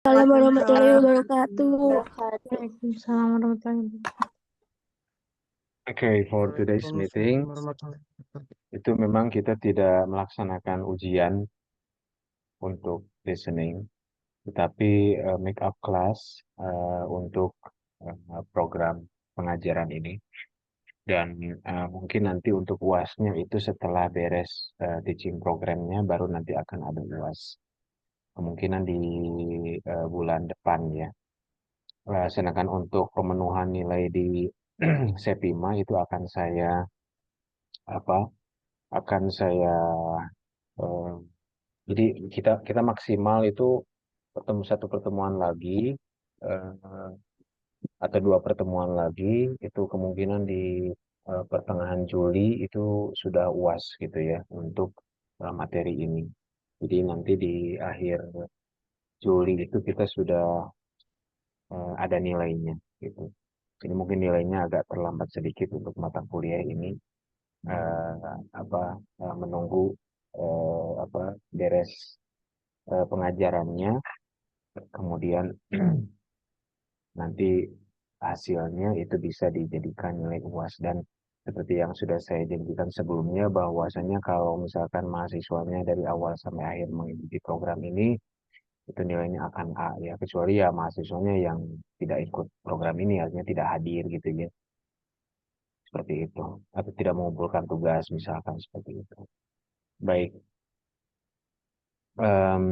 Assalamualaikum warahmatullahi Waalaikumsalam wabarakatuh. Waalaikumsalam warahmatullahi wabarakatuh. Okay, for today's Waalaikumsalam meeting, warahmatullahi wabarakatuh. itu memang kita tidak melaksanakan ujian untuk listening, tetapi make up class untuk program pengajaran ini. Dan mungkin nanti untuk UASnya itu setelah beres teaching programnya, baru nanti akan ada UAS. Kemungkinan di bulan depan ya. Sedangkan untuk pemenuhan nilai di Sepima itu apa akan saya eh, jadi kita kita maksimal itu satu pertemuan lagi eh, atau dua pertemuan lagi itu kemungkinan di pertengahan Juli itu sudah UAS gitu ya untuk materi ini. Jadi nanti di akhir Juli itu kita sudah ada nilainya gitu. Jadi mungkin nilainya agak terlambat sedikit untuk mata kuliah ini apa menunggu beres pengajarannya, kemudian nanti hasilnya itu bisa dijadikan nilai UAS. Dan seperti yang sudah saya janjikan sebelumnya, bahwasanya kalau misalkan mahasiswanya dari awal sampai akhir mengikuti program ini, itu nilainya akan A ya, kecuali ya mahasiswanya yang tidak ikut program ini, artinya tidak hadir gitu ya, seperti itu, atau tidak mengumpulkan tugas misalkan seperti itu. Baik, em,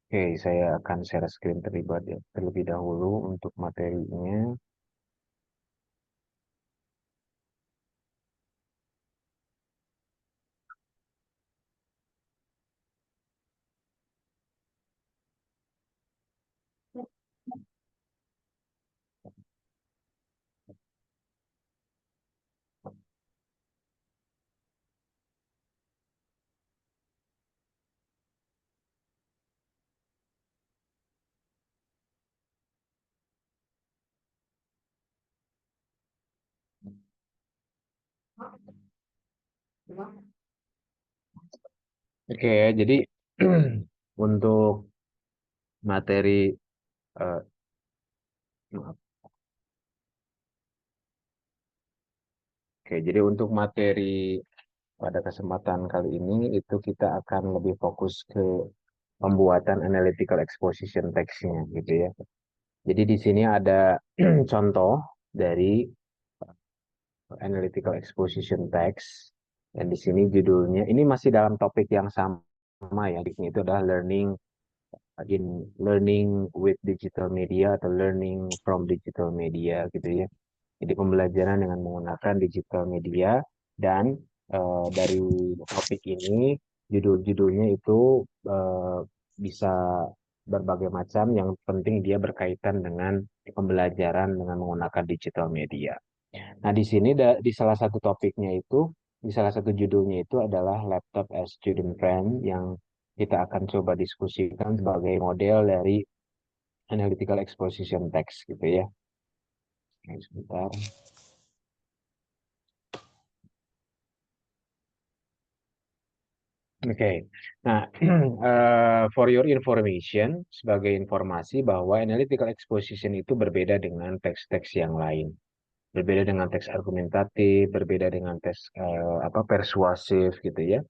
oke, saya akan share screen terlebih dahulu untuk materinya. Oke ya, jadi untuk materi, eh, maaf. Oke, jadi untuk materi pada kesempatan kali ini itu kita akan lebih fokus ke pembuatan analytical exposition text-nya gitu ya. Jadi di sini ada contoh dari analytical exposition text, dan di sini judulnya ini masih dalam topik yang sama ya. Di sini itu adalah learning with digital media atau learning from digital media gitu ya. Jadi pembelajaran dengan menggunakan digital media, dan dari topik ini judul-judulnya itu eh, bisa berbagai macam, yang penting dia berkaitan dengan pembelajaran dengan menggunakan digital media. Nah, di sini di salah satu topiknya itu, di salah satu judulnya itu adalah laptop as student friend, yang kita akan coba diskusikan sebagai model dari analytical exposition text gitu ya. Oke, sebentar. Oke, nah for your information, sebagai informasi bahwa analytical exposition itu berbeda dengan teks-teks yang lain, berbeda dengan teks argumentatif, berbeda dengan teks persuasif gitu ya.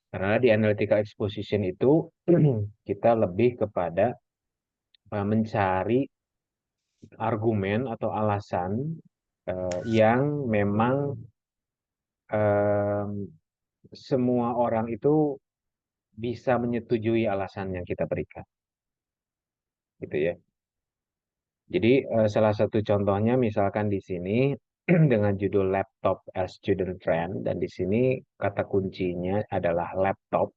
Karena di analytical exposition itu kita lebih kepada mencari argumen atau alasan yang memang em, semua orang itu bisa menyetujui alasan yang kita berikan, gitu ya. Jadi salah satu contohnya misalkan di sini dengan judul laptop as student friend, dan di sini kata kuncinya adalah laptop.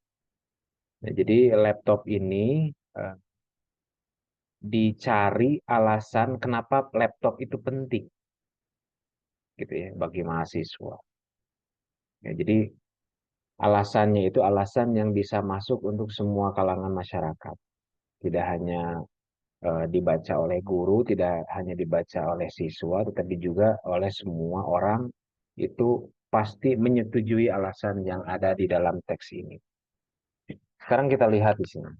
Nah, jadi laptop ini eh, dicari alasan kenapa laptop itu penting, gitu ya, bagi mahasiswa. Ya, jadi alasannya itu alasan yang bisa masuk untuk semua kalangan masyarakat, tidak hanya dibaca oleh guru, tidak hanya dibaca oleh siswa, tetapi juga oleh semua orang, itu pasti menyetujui alasan yang ada di dalam teks ini. Sekarang kita lihat di sini.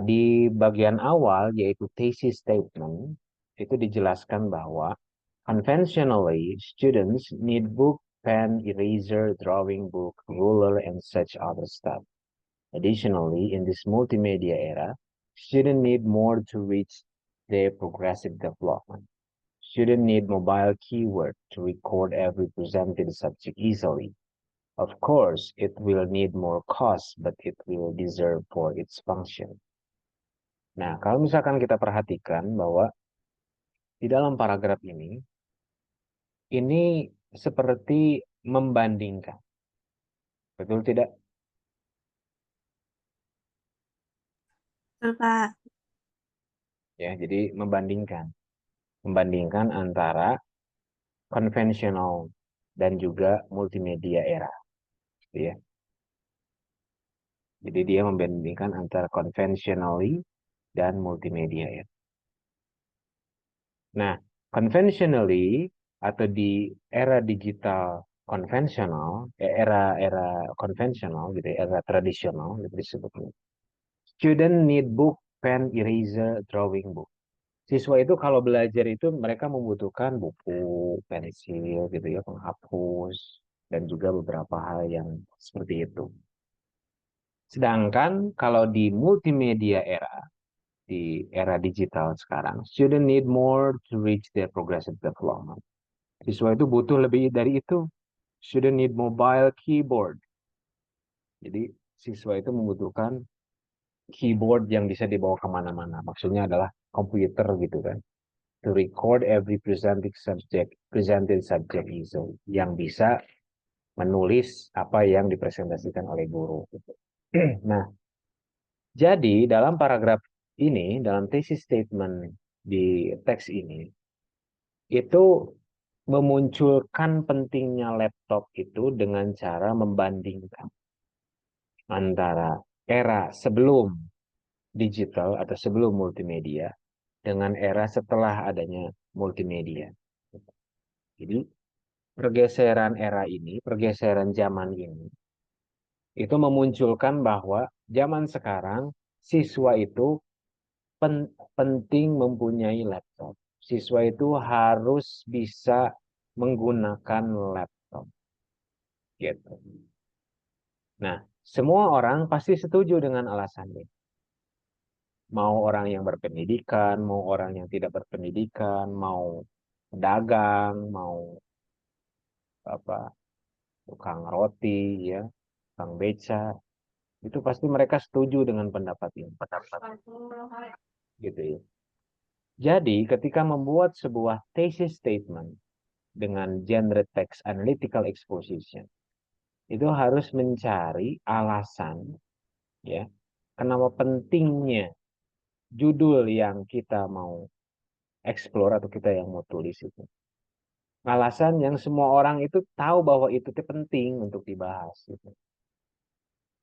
Di bagian awal yaitu thesis statement itu dijelaskan bahwa conventionally students need book, pen, eraser, drawing book, ruler, and such other stuff. Additionally, in this multimedia era, students need more to reach their progressive development. Students need mobile keyword to record every presented subject easily. Of course, it will need more cost, but it will deserve for its function. Nah, kalau misalkan kita perhatikan bahwa di dalam paragraf ini seperti membandingkan. Betul tidak? Betul, Pak. Ya, jadi membandingkan. Membandingkan antara konvensional dan juga multimedia era. Gitu ya. Jadi dia membandingkan antara conventionally dan multimedia era. Nah, conventionally atau di era digital konvensional, era konvensional gitu, ya, era tradisional gitu disebutnya. Student need book, pen, eraser, drawing book. Siswa itu kalau belajar itu mereka membutuhkan buku, pensil gitu ya, penghapus dan juga beberapa hal yang seperti itu. Sedangkan kalau di multimedia era, di era digital sekarang, student need more to reach their progressive development. Siswa itu butuh lebih dari itu. Student need mobile keyboard. Jadi siswa itu membutuhkan keyboard yang bisa dibawa kemana-mana. Maksudnya adalah komputer gitu kan. To record every presented subject easily. Yang bisa menulis apa yang dipresentasikan oleh guru. Nah, jadi dalam paragraf ini, dalam thesis statement di teks ini, itu memunculkan pentingnya laptop itu dengan cara membandingkan antara era sebelum digital atau sebelum multimedia dengan era setelah adanya multimedia. Jadi pergeseran era ini, pergeseran zaman ini, itu memunculkan bahwa zaman sekarang siswa itu penting mempunyai laptop. Siswa itu harus bisa menggunakan laptop. Gitu. Nah, semua orang pasti setuju dengan alasan ini. Mau orang yang berpendidikan, mau orang yang tidak berpendidikan, mau pedagang, mau apa, tukang roti, ya, tukang beca, itu pasti mereka setuju dengan pendapat ini. Gitu ya. Jadi, ketika membuat sebuah thesis statement dengan genre text analytical exposition, itu harus mencari alasan, ya, kenapa pentingnya judul yang kita mau explore atau kita yang mau tulis itu. Alasan yang semua orang itu tahu bahwa itu penting untuk dibahas. Gitu.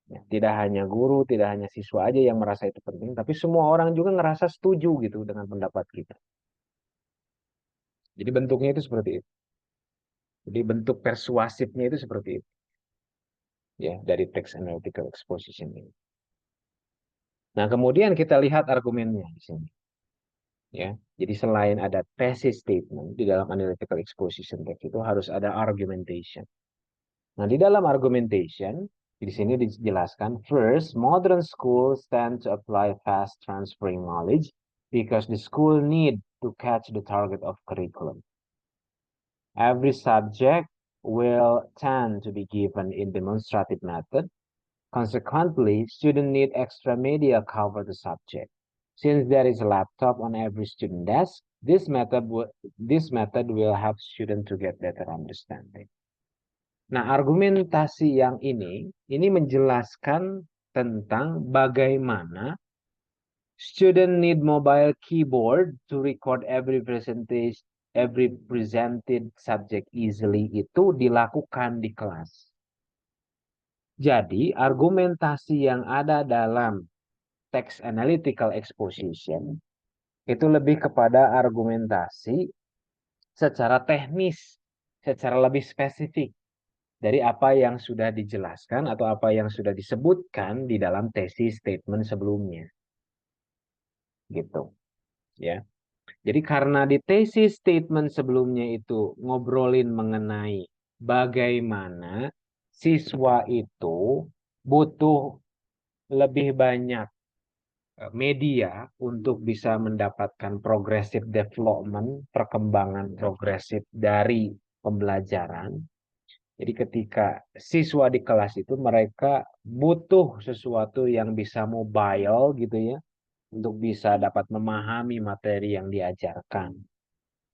Ya, tidak hanya guru, tidak hanya siswa aja yang merasa itu penting, tapi semua orang juga ngerasa setuju gitu dengan pendapat kita. Jadi bentuknya itu seperti itu. Jadi bentuk persuasifnya itu seperti itu. Ya, dari text analytical exposition ini. Nah, kemudian kita lihat argumennya di sini. Ya, jadi selain ada thesis statement di dalam analytical exposition text itu harus ada argumentation. Nah, di dalam argumentation di sini dijelaskan, first, modern schools tend to apply fast transferring knowledge because the school need to catch the target of curriculum. Every subject will tend to be given in demonstrative method. Consequently, students need extra media cover the subject. Since there is a laptop on every student desk, this method will help students to get better understanding. Nah, argumentasi yang ini menjelaskan tentang bagaimana student need mobile keyboard to record every presented subject easily itu dilakukan di kelas. Jadi, argumentasi yang ada dalam text analytical exposition itu lebih kepada argumentasi secara teknis, secara lebih spesifik dari apa yang sudah dijelaskan atau apa yang sudah disebutkan di dalam tesis statement sebelumnya. gitu ya. Jadi karena di thesis statement sebelumnya itu ngobrolin mengenai bagaimana siswa itu butuh lebih banyak media untuk bisa mendapatkan progressive development, perkembangan progresif dari pembelajaran. Jadi ketika siswa di kelas itu mereka butuh sesuatu yang bisa mobile gitu ya, untuk bisa dapat memahami materi yang diajarkan.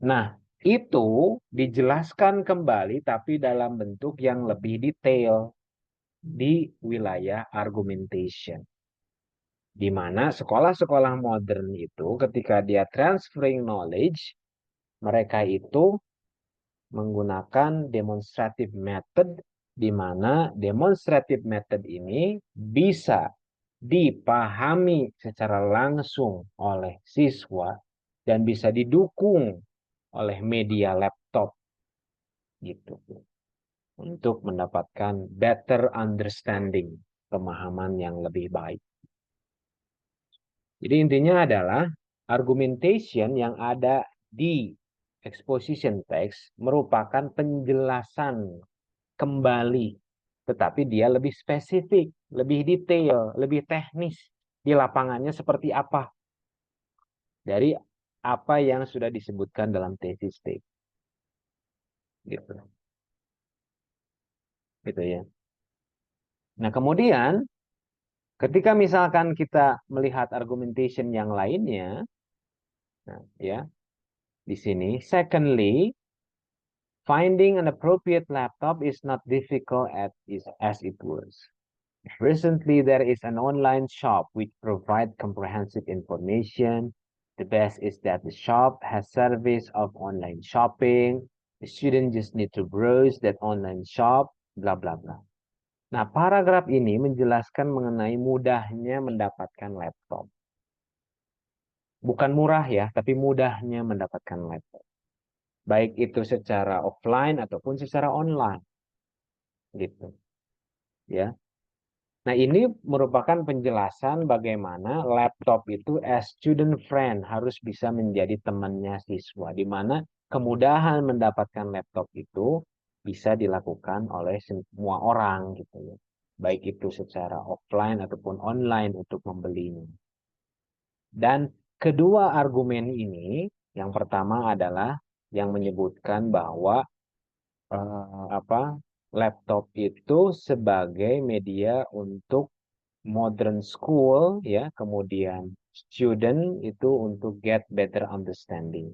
Nah, itu dijelaskan kembali tapi dalam bentuk yang lebih detail di wilayah argumentation. Di mana sekolah-sekolah modern itu ketika dia transferring knowledge, mereka itu menggunakan demonstrative method, di mana demonstrative method ini bisa dipahami secara langsung oleh siswa dan bisa didukung oleh media laptop gitu untuk mendapatkan better understanding, pemahaman yang lebih baik. Jadi intinya adalah argumentation yang ada di exposition text merupakan penjelasan kembali, tetapi dia lebih spesifik, lebih detail, lebih teknis di lapangannya seperti apa dari apa yang sudah disebutkan dalam thesis text. Gitu. Gitu ya. Nah, kemudian ketika misalkan kita melihat argumentation yang lainnya, nah, ya, di sini, secondly, finding an appropriate laptop is not difficult as it was. Recently, there is an online shop which provides comprehensive information. The best is that the shop has service of online shopping. The student just need to browse that online shop, bla bla bla. Nah, paragraf ini menjelaskan mengenai mudahnya mendapatkan laptop. Bukan murah ya, tapi mudahnya mendapatkan laptop. Baik itu secara offline ataupun secara online. Gitu. Ya. Nah, ini merupakan penjelasan bagaimana laptop itu as student friend harus bisa menjadi temannya siswa, di mana kemudahan mendapatkan laptop itu bisa dilakukan oleh semua orang gitu ya. Baik itu secara offline ataupun online untuk membelinya. Dan kedua argumen ini, yang pertama adalah yang menyebutkan bahwa apa laptop itu sebagai media untuk modern school ya, kemudian student itu untuk get better understanding.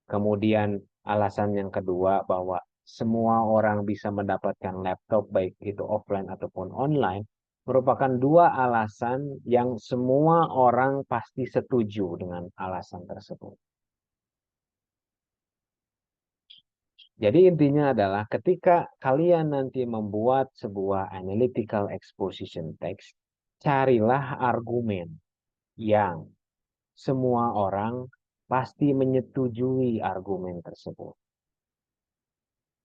Kemudian alasan yang kedua bahwa semua orang bisa mendapatkan laptop baik itu offline ataupun online merupakan dua alasan yang semua orang pasti setuju dengan alasan tersebut. Jadi intinya adalah ketika kalian nanti membuat sebuah analytical exposition text, carilah argumen yang semua orang pasti menyetujui argumen tersebut.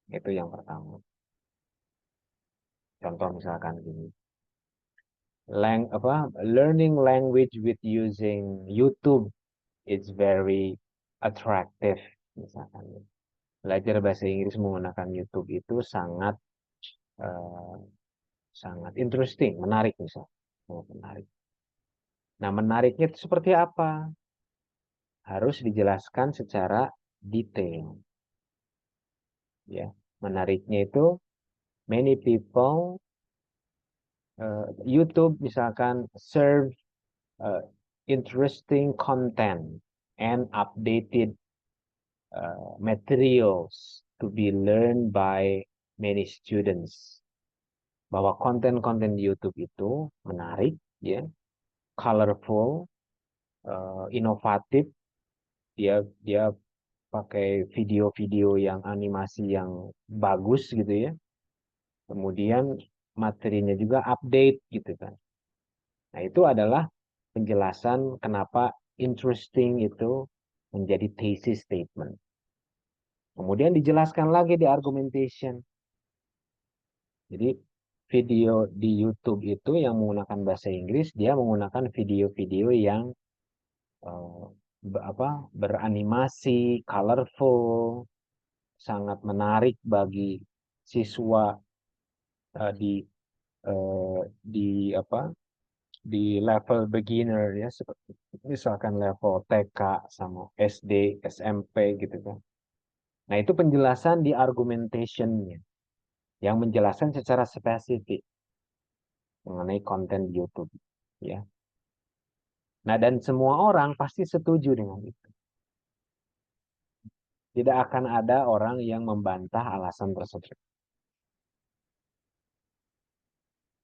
Itu yang pertama. Contoh misalkan gini. Learning language with using YouTube is very attractive. Misalkan. Belajar bahasa Inggris menggunakan YouTube itu sangat eh, sangat interesting, menarik misalnya. Sangat menarik. Nah, menariknya itu seperti apa? Harus dijelaskan secara detail. Ya, menariknya itu many people YouTube misalkan serve uh, interesting content and updated materials to be learned by many students. Bahwa konten-konten di YouTube itu menarik, ya, colorful, inovatif. Dia pakai video-video yang animasi yang bagus gitu ya. Kemudian materinya juga update gitu kan. Nah, itu adalah penjelasan kenapa interesting itu menjadi thesis statement. Kemudian dijelaskan lagi di argumentation. Jadi video di YouTube itu yang menggunakan bahasa Inggris, dia menggunakan video-video yang beranimasi, colorful, sangat menarik bagi siswa eh, di di di level beginner ya, seperti misalkan level TK sama SD, SMP gitu kan. Nah, itu penjelasan di argumentationnya yang menjelaskan secara spesifik mengenai konten di YouTube ya. Nah, dan semua orang pasti setuju dengan itu. Tidak akan ada orang yang membantah alasan tersebut.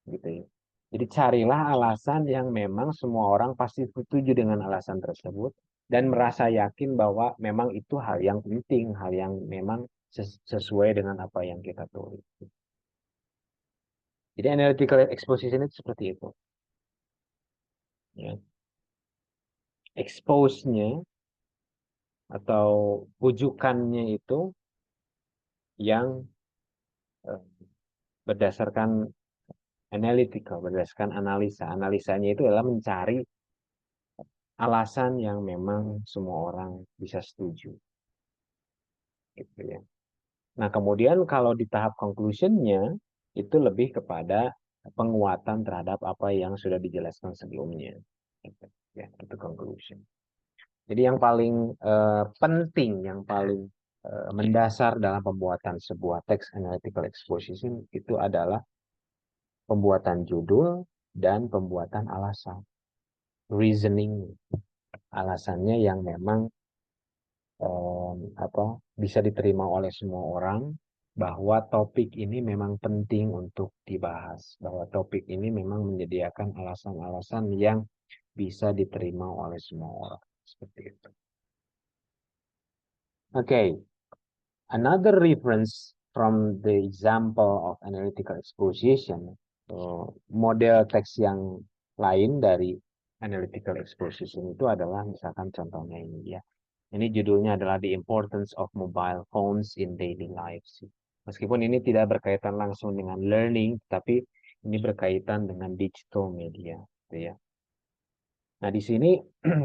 Gitu ya. Jadi carilah alasan yang memang semua orang pasti setuju dengan alasan tersebut dan merasa yakin bahwa memang itu hal yang penting, hal yang memang sesuai dengan apa yang kita tulis. Jadi analytical exposition itu seperti itu. Ya. Expose-nya atau ujukannya itu yang eh, berdasarkan analytical, berdasarkan analisa. Analisanya itu adalah mencari alasan yang memang semua orang bisa setuju. Gitu ya. Nah, kemudian kalau di tahap conclusion-nya, itu lebih kepada penguatan terhadap apa yang sudah dijelaskan sebelumnya. Gitu. Ya, itu conclusion. Jadi yang paling penting, yang paling mendasar dalam pembuatan sebuah text analytical exposition itu adalah pembuatan judul dan pembuatan alasan. Reasoning, alasannya yang memang apa bisa diterima oleh semua orang bahwa topik ini memang penting untuk dibahas, bahwa topik ini memang menyediakan alasan-alasan yang bisa diterima oleh semua orang seperti itu. Okay, another reference from the example of analytical exposition, model teks yang lain dari analytical exposition itu adalah misalkan contohnya ini ya. Ini judulnya adalah The Importance of Mobile Phones in Daily Lives. Meskipun ini tidak berkaitan langsung dengan learning, tapi ini berkaitan dengan digital media, gitu ya. Nah, di sini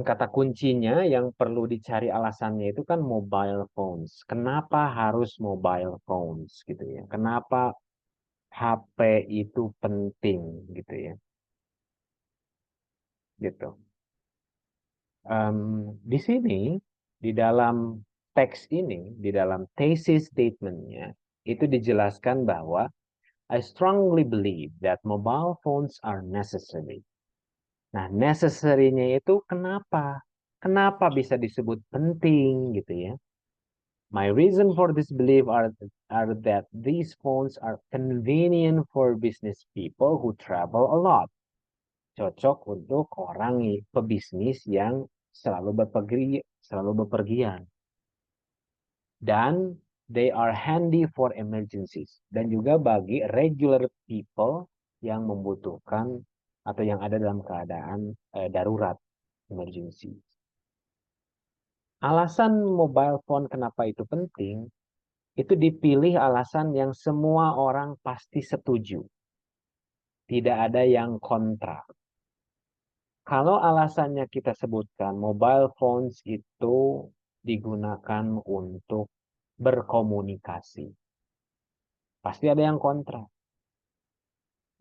kata kuncinya yang perlu dicari alasannya itu kan mobile phones. Kenapa harus mobile phones gitu ya? Kenapa HP itu penting gitu ya? Gitu. Di sini, di dalam teks ini, di dalam thesis statement-nya, itu dijelaskan bahwa I strongly believe that mobile phones are necessary. Nah, necessary-nya itu kenapa? Kenapa bisa disebut penting gitu ya? My reason for this belief are that these phones are convenient for business people who travel a lot. Cocok untuk orang pebisnis yang selalu bepergian. Dan they are handy for emergencies. Dan juga bagi regular people yang membutuhkan atau yang ada dalam keadaan darurat, emergency. Alasan mobile phone kenapa itu penting, itu dipilih alasan yang semua orang pasti setuju. Tidak ada yang kontra. Kalau alasannya kita sebutkan, mobile phones itu digunakan untuk berkomunikasi. Pasti ada yang kontra.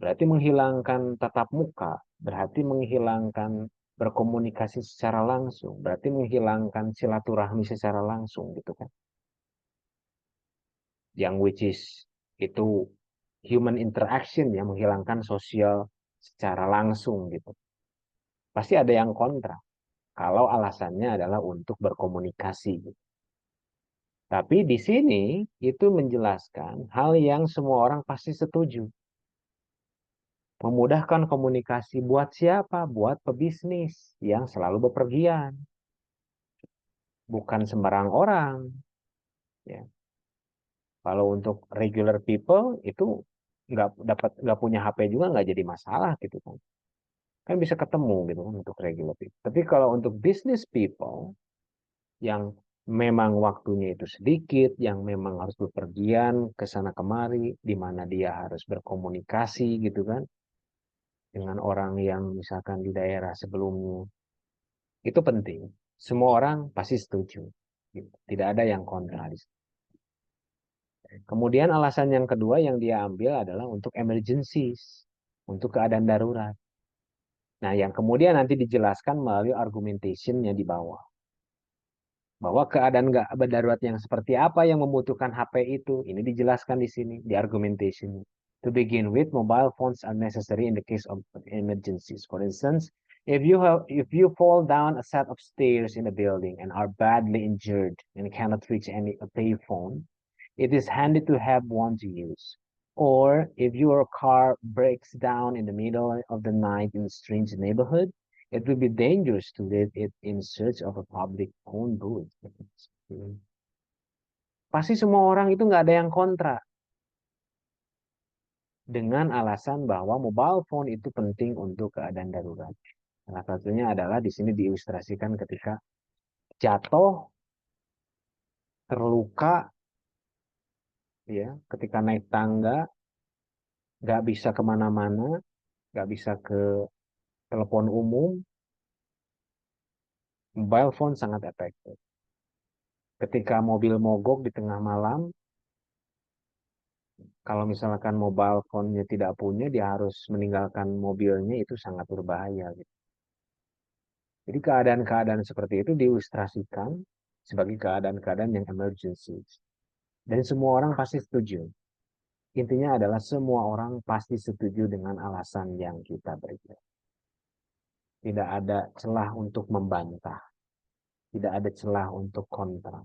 Berarti menghilangkan tatap muka, berarti menghilangkan berkomunikasi secara langsung, berarti menghilangkan silaturahmi secara langsung gitu kan. Yang which is itu human interaction yang menghilangkan sosial secara langsung gitu. Pasti ada yang kontra kalau alasannya adalah untuk berkomunikasi gitu. Tapi di sini itu menjelaskan hal yang semua orang pasti setuju. Memudahkan komunikasi buat siapa? Buat pebisnis yang selalu bepergian. Bukan sembarang orang. Ya. Kalau untuk regular people itu nggak punya HP juga nggak jadi masalah gitu kan. Kan bisa ketemu gitu kan untuk regular people. Tapi kalau untuk business people yang memang waktunya itu sedikit, yang memang harus bepergian ke sana kemari, di mana dia harus berkomunikasi gitu kan dengan orang yang misalkan di daerah sebelumnya. Itu penting. Semua orang pasti setuju. Gitu. Tidak ada yang kontra. Kemudian alasan yang kedua yang dia ambil adalah untuk emergencies, untuk keadaan darurat. Nah, yang kemudian nanti dijelaskan melalui argumentation-nya di bawah. Bahwa keadaan nggak darurat yang seperti apa yang membutuhkan HP itu, ini dijelaskan di sini, di argumentation. To begin with, mobile phones are necessary in the case of emergencies. For instance, if you fall down a set of stairs in a building and are badly injured and cannot reach any a payphone, it is handy to have one to use. Or if your car breaks down in the middle of the night in a strange neighborhood, it will be dangerous to leave it in search of a public phone booth. Pasti semua orang itu nggak ada yang kontra dengan alasan bahwa mobile phone itu penting untuk keadaan darurat. Salah satunya adalah di sini diilustrasikan ketika jatuh, terluka, ya, ketika naik tangga, nggak bisa kemana-mana, nggak bisa ke telepon umum, mobile phone sangat efektif. Ketika mobil mogok di tengah malam, kalau misalkan mobile phone-nya tidak punya, dia harus meninggalkan mobilnya, itu sangat berbahaya. Gitu. Jadi keadaan-keadaan seperti itu diilustrasikan sebagai keadaan-keadaan yang emergency. Dan semua orang pasti setuju. Intinya adalah semua orang pasti setuju dengan alasan yang kita berikan. Tidak ada celah untuk membantah. Tidak ada celah untuk kontra.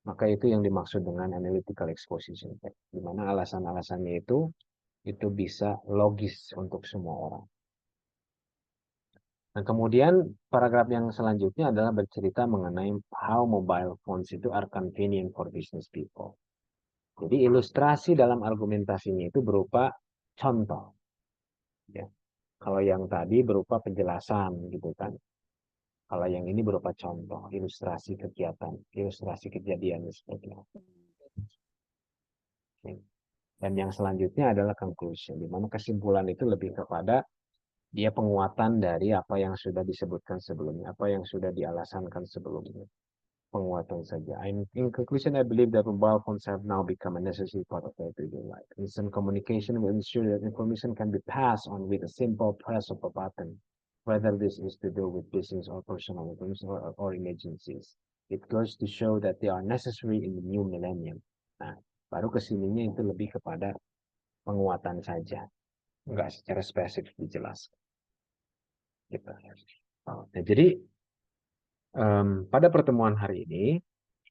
Maka itu yang dimaksud dengan analytical exposition text. Di mana alasan-alasannya itu bisa logis untuk semua orang. Nah, kemudian paragraf yang selanjutnya adalah bercerita mengenai how mobile phones itu are convenient for business people. Jadi ilustrasi dalam argumentasinya itu berupa contoh. Ya. Kalau yang tadi berupa penjelasan gitu kan. Kalau yang ini berupa contoh, ilustrasi kegiatan, ilustrasi kejadian seperti apa. Ya. Dan yang selanjutnya adalah conclusion, di mana kesimpulan itu lebih kepada dia penguatan dari apa yang sudah disebutkan sebelumnya, apa yang sudah dialasankan sebelumnya. Penguatan saja. In conclusion, I believe that mobile phones have now become a necessary part of everyday life. Instant communication will ensure that information can be passed on with a simple press of a button, whether this is to do with business or personal information or emergencies. It goes to show that they are necessary in the new millennium. Nah, baru kesininya itu lebih kepada penguatan saja, enggak secara spesifik dijelaskan. Gitu. Nah, jadi pada pertemuan hari ini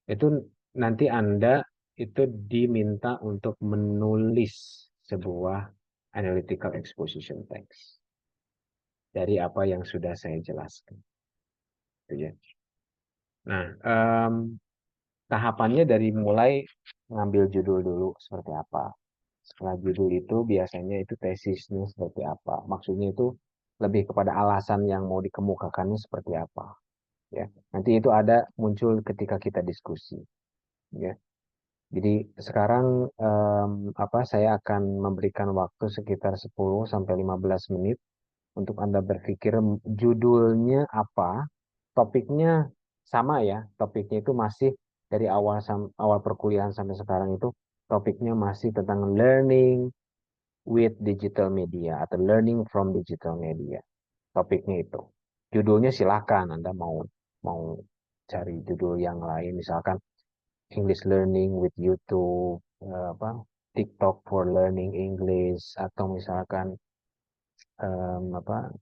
itu nanti Anda itu diminta untuk menulis sebuah analytical exposition text dari apa yang sudah saya jelaskan. Gitu ya. Nah, tahapannya dari mulai ngambil judul dulu seperti apa. Setelah judul itu biasanya itu tesisnya seperti apa. Maksudnya itu lebih kepada alasan yang mau dikemukakannya seperti apa. Ya, nanti itu ada muncul ketika kita diskusi. Ya. Jadi sekarang saya akan memberikan waktu sekitar 10 sampai 15 menit untuk Anda berpikir judulnya apa, topiknya sama ya, topiknya itu masih dari awal perkuliahan sampai sekarang itu topiknya masih tentang learning with digital media atau learning from digital media. Topiknya itu. Judulnya silakan Anda mau mau cari judul yang lain misalkan English learning with YouTube, TikTok for learning English atau misalkan apa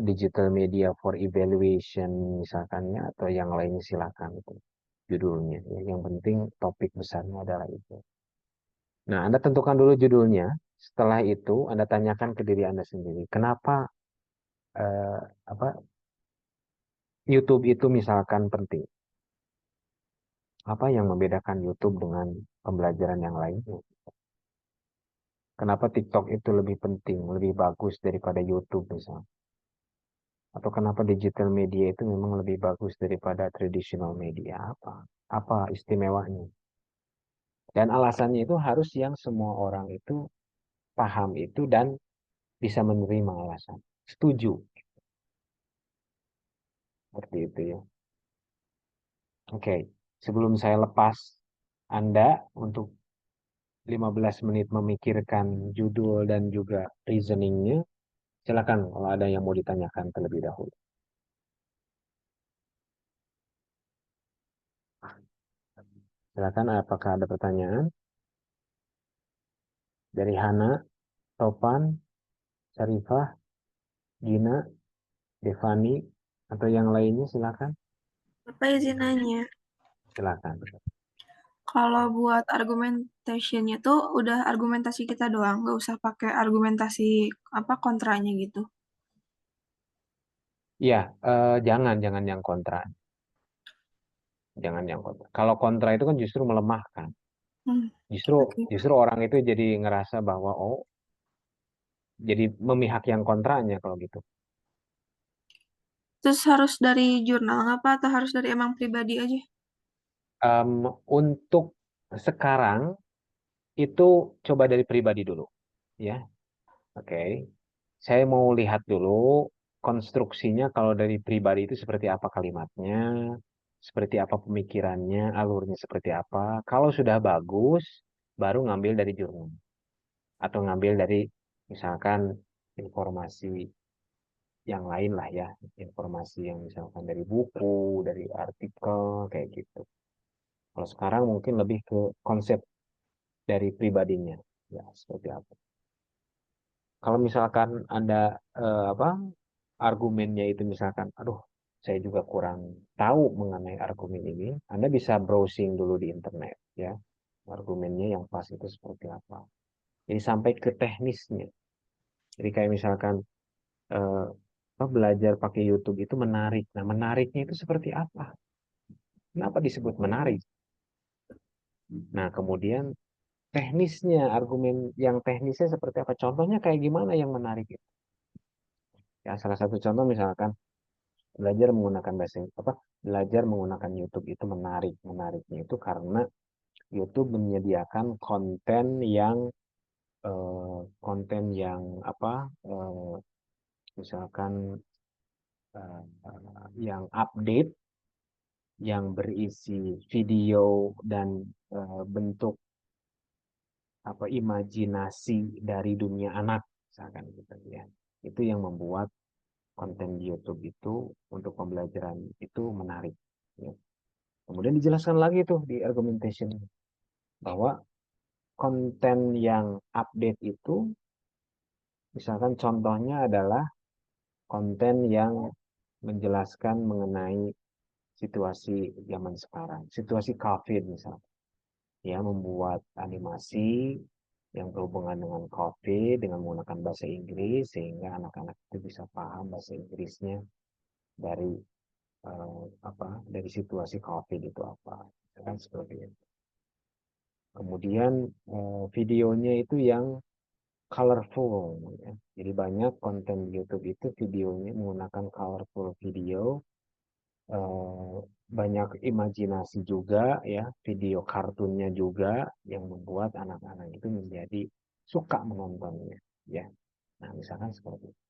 digital media for evaluation misalkannya atau yang lain silakan itu judulnya. Ya. Yang penting topik besarnya adalah itu. Nah, Anda tentukan dulu judulnya. Setelah itu Anda tanyakan ke diri Anda sendiri, kenapa eh, apa YouTube itu misalkan penting? Apa yang membedakan YouTube dengan pembelajaran yang lainnya? Kenapa TikTok itu lebih penting, lebih bagus daripada YouTube misalnya? Atau kenapa digital media itu memang lebih bagus daripada traditional media? Apa? Apa istimewanya? Dan alasannya itu harus yang semua orang itu paham itu dan bisa menerima alasan. Setuju. Seperti itu ya. Oke, sebelum saya lepas Anda untuk 15 menit memikirkan judul dan juga reasoningnya, silakan kalau ada yang mau ditanyakan terlebih dahulu. Silakan, apakah ada pertanyaan dari Hana, Topan, Syarifah, Gina, Devani, atau yang lainnya? Silakan, Apa izin nanya? silakan. Kalau buat argumentation-nya tuh udah argumentasi kita doang, nggak usah pakai argumentasi apa kontranya gitu. Iya, jangan yang kontra, jangan yang kontra. Kalau kontra itu kan justru melemahkan. Hmm, Justru oke. justru orang itu jadi ngerasa bahwa oh, jadi memihak yang kontranya kalau gitu. Terus harus dari jurnal apa atau harus dari emang pribadi aja? Em, untuk sekarang itu coba dari pribadi dulu, ya. Oke. Saya mau lihat dulu konstruksinya kalau dari pribadi itu seperti apa kalimatnya, seperti apa pemikirannya, alurnya seperti apa. Kalau sudah bagus, baru ngambil dari jurnal atau ngambil dari misalkan informasi yang lain lah ya, informasi yang misalkan dari buku, dari artikel kayak gitu. Kalau sekarang mungkin lebih ke konsep dari pribadinya, ya seperti apa. Kalau misalkan Anda apa argumennya itu misalkan, aduh, saya juga kurang tahu mengenai argumen ini, Anda bisa browsing dulu di internet, ya, argumennya yang pas itu seperti apa. Jadi sampai ke teknisnya. Jadi kayak misalkan eh, apa, belajar pakai YouTube itu menarik. Nah, menariknya itu seperti apa? Kenapa disebut menarik? Nah, kemudian teknisnya, argumen yang teknisnya seperti apa? Contohnya kayak gimana yang menarik itu? Ya, salah satu contoh misalkan belajar menggunakan bahasa apa? Belajar menggunakan YouTube itu menarik. Menariknya itu karena YouTube menyediakan konten yang apa? Misalkan yang update, yang berisi video dan bentuk apa imajinasi dari dunia anak, misalkan gitu ya. Itu yang membuat konten di YouTube itu untuk pembelajaran itu menarik. Ya. Kemudian dijelaskan lagi tuh di argumentation bahwa konten yang update itu, misalkan contohnya adalah konten yang menjelaskan mengenai situasi zaman sekarang, situasi COVID misalnya, ya membuat animasi yang berhubungan dengan COVID dengan menggunakan bahasa Inggris sehingga anak-anak itu bisa paham bahasa Inggrisnya dari dari situasi COVID itu apa, kan seperti itu. Kemudian videonya itu yang colorful, ya. Jadi banyak konten YouTube itu videonya menggunakan colorful video, eh, banyak imajinasi juga ya, video kartunnya juga yang membuat anak-anak itu menjadi suka menontonnya, ya. Nah, misalkan seperti itu.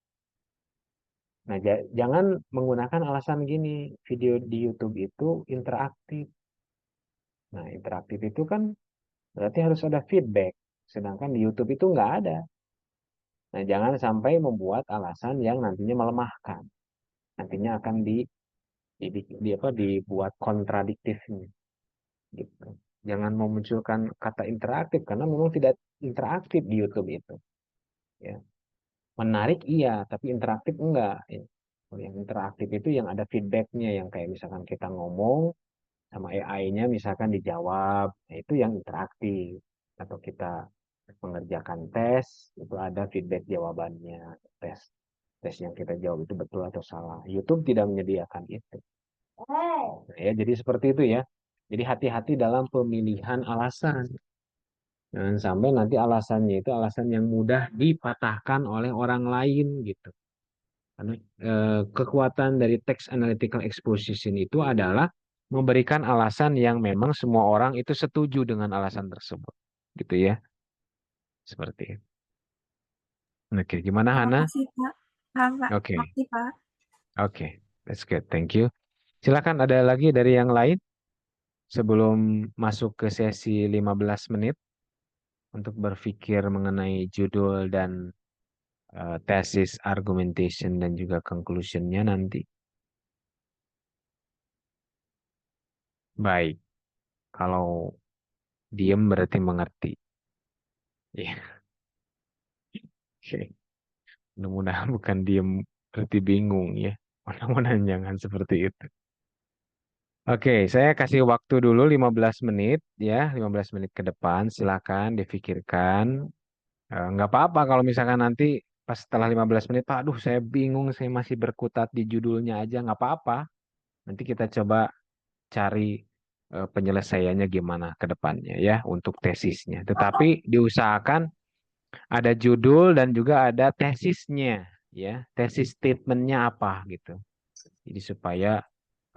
Nah, jangan menggunakan alasan gini, video di YouTube itu interaktif. Nah, interaktif itu kan berarti harus ada feedback, sedangkan di YouTube itu nggak ada. Nah, jangan sampai membuat alasan yang nantinya melemahkan. Nantinya akan dibuat kontradiktifnya gitu. Jangan memunculkan kata interaktif karena memang tidak interaktif di YouTube itu. Ya. Menarik iya, tapi interaktif enggak. Ya. Kalau yang interaktif itu yang ada feedbacknya, yang kayak misalkan kita ngomong sama AI-nya misalkan dijawab, nah itu yang interaktif. Atau kita mengerjakan tes, itu ada feedback jawabannya, tes tes yang kita jawab itu betul atau salah. YouTube tidak menyediakan itu. Nah, ya, jadi seperti itu ya. Jadi hati-hati dalam pemilihan alasan. Jangan sampai nanti alasannya itu alasan yang mudah dipatahkan oleh orang lain gitu. Karena kekuatan dari text analytical exposition itu adalah memberikan alasan yang memang semua orang itu setuju dengan alasan tersebut. Gitu ya. Seperti itu. Oke, gimana Terima Hana? kasih, Pak. Paham, Pak. Oke, Makasih, Pak. oke. That's good, thank you. Silakan ada lagi dari yang lain sebelum masuk ke sesi 15 menit untuk berpikir mengenai judul dan thesis, argumentation, dan juga conclusionnya nanti. Baik, kalau diem berarti mengerti. Ya, oke. Mudah-mudahan bukan diem berarti bingung ya. Mudah-mudahan jangan seperti itu. Oke, saya kasih waktu dulu 15 menit ya, 15 menit ke depan. Silakan difikirkan. Nggak apa-apa kalau misalkan nanti pas setelah 15 menit, Pak, aduh saya bingung, saya masih berkutat di judulnya aja, nggak apa-apa. Nanti kita coba cari penyelesaiannya gimana ke depannya ya untuk tesisnya. Tetapi diusahakan ada judul dan juga ada tesisnya ya, tesis statementnya apa gitu. Jadi supaya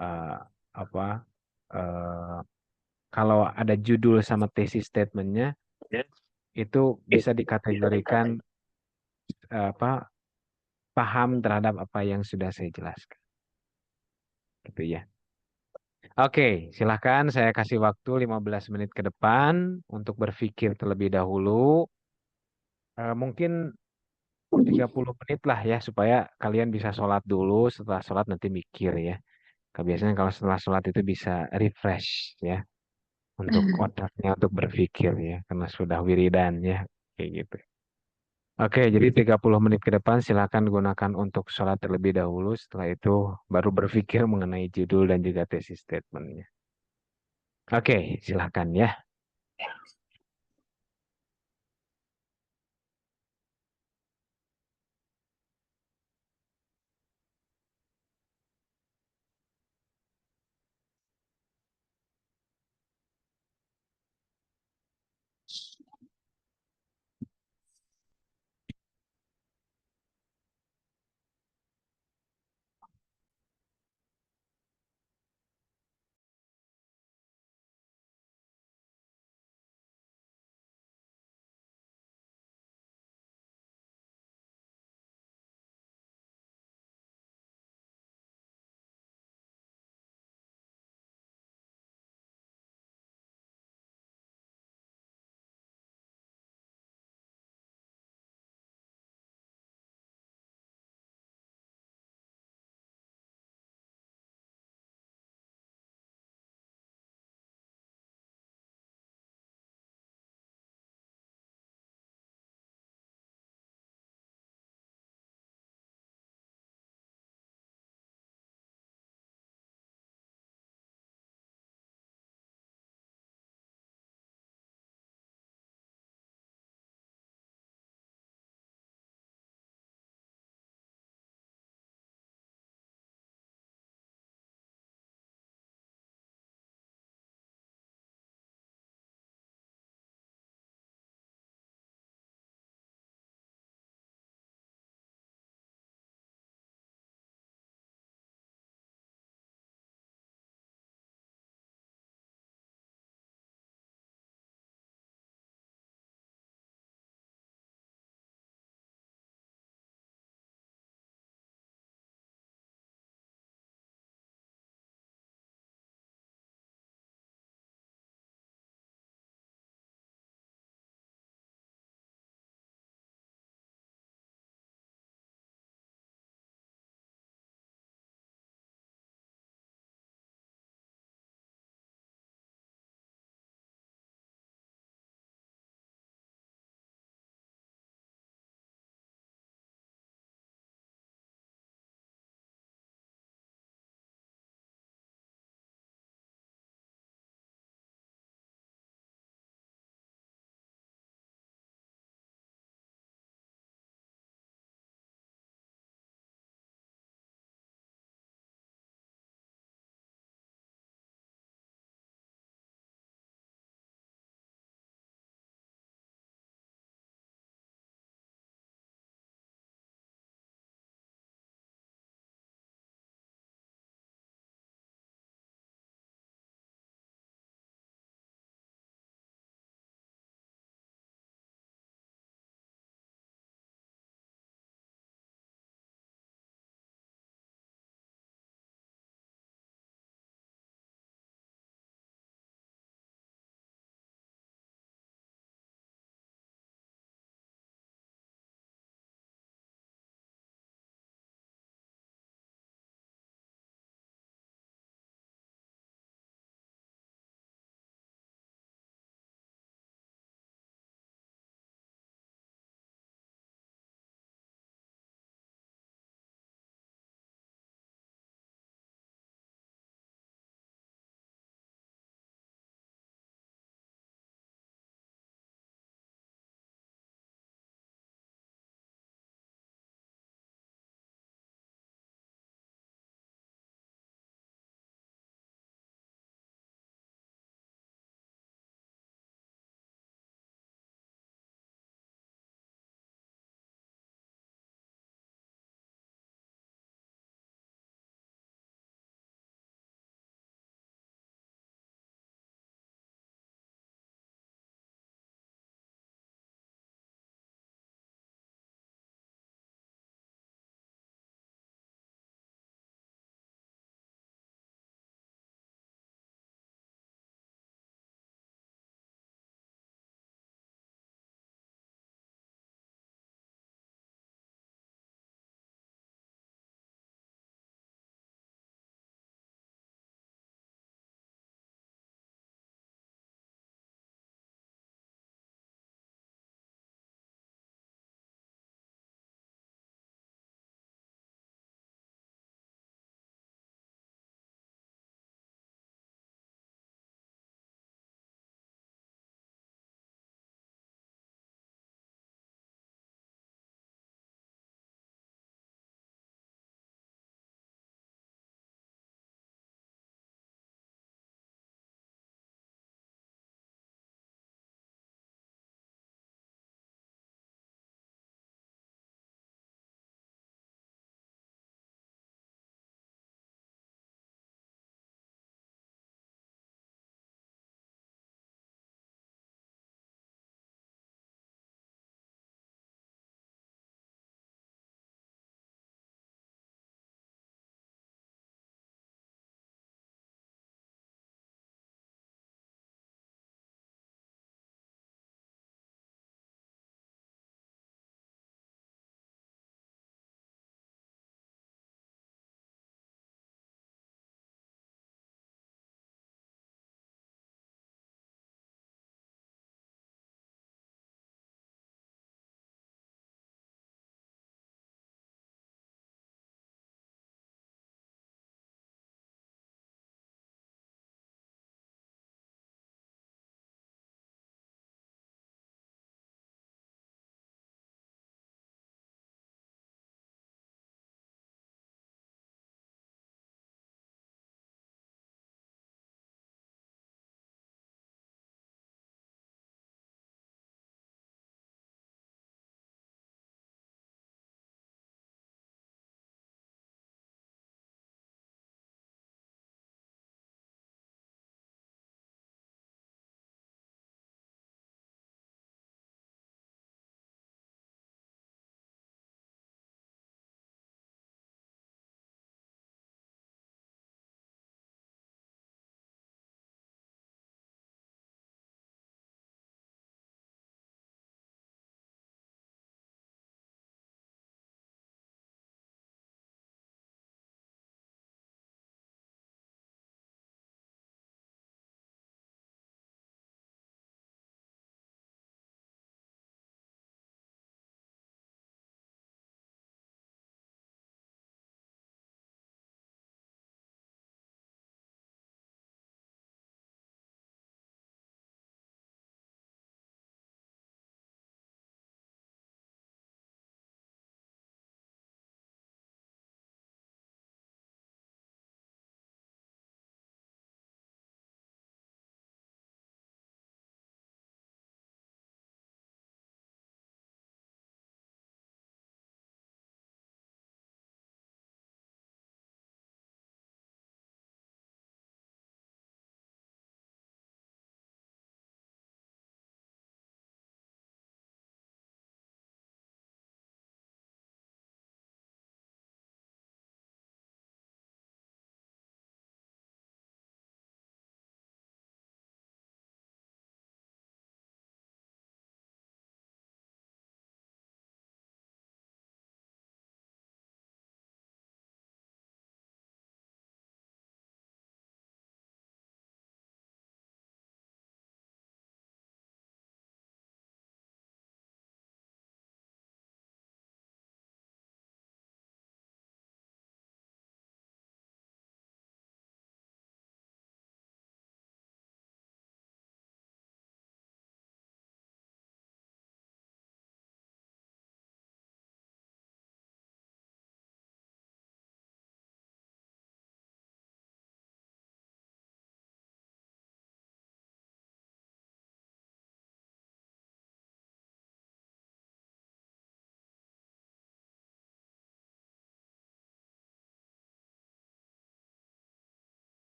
eh, apa eh, kalau ada judul sama tesis statementnya itu bisa dikategorikan apa paham terhadap apa yang sudah saya jelaskan. Gitu ya. Oke, silahkan saya kasih waktu 15 menit ke depan untuk berpikir terlebih dahulu. Mungkin 30 menit lah ya supaya kalian bisa sholat dulu. Setelah sholat nanti mikir ya. Biasanya kalau setelah sholat itu bisa refresh ya untuk otaknya untuk berpikir ya karena sudah wiridan ya kayak gitu. Oke, jadi 30 menit ke depan silakan gunakan untuk sholat terlebih dahulu. Setelah itu baru berpikir mengenai judul dan juga tesis statementnya. Oke, silakan ya.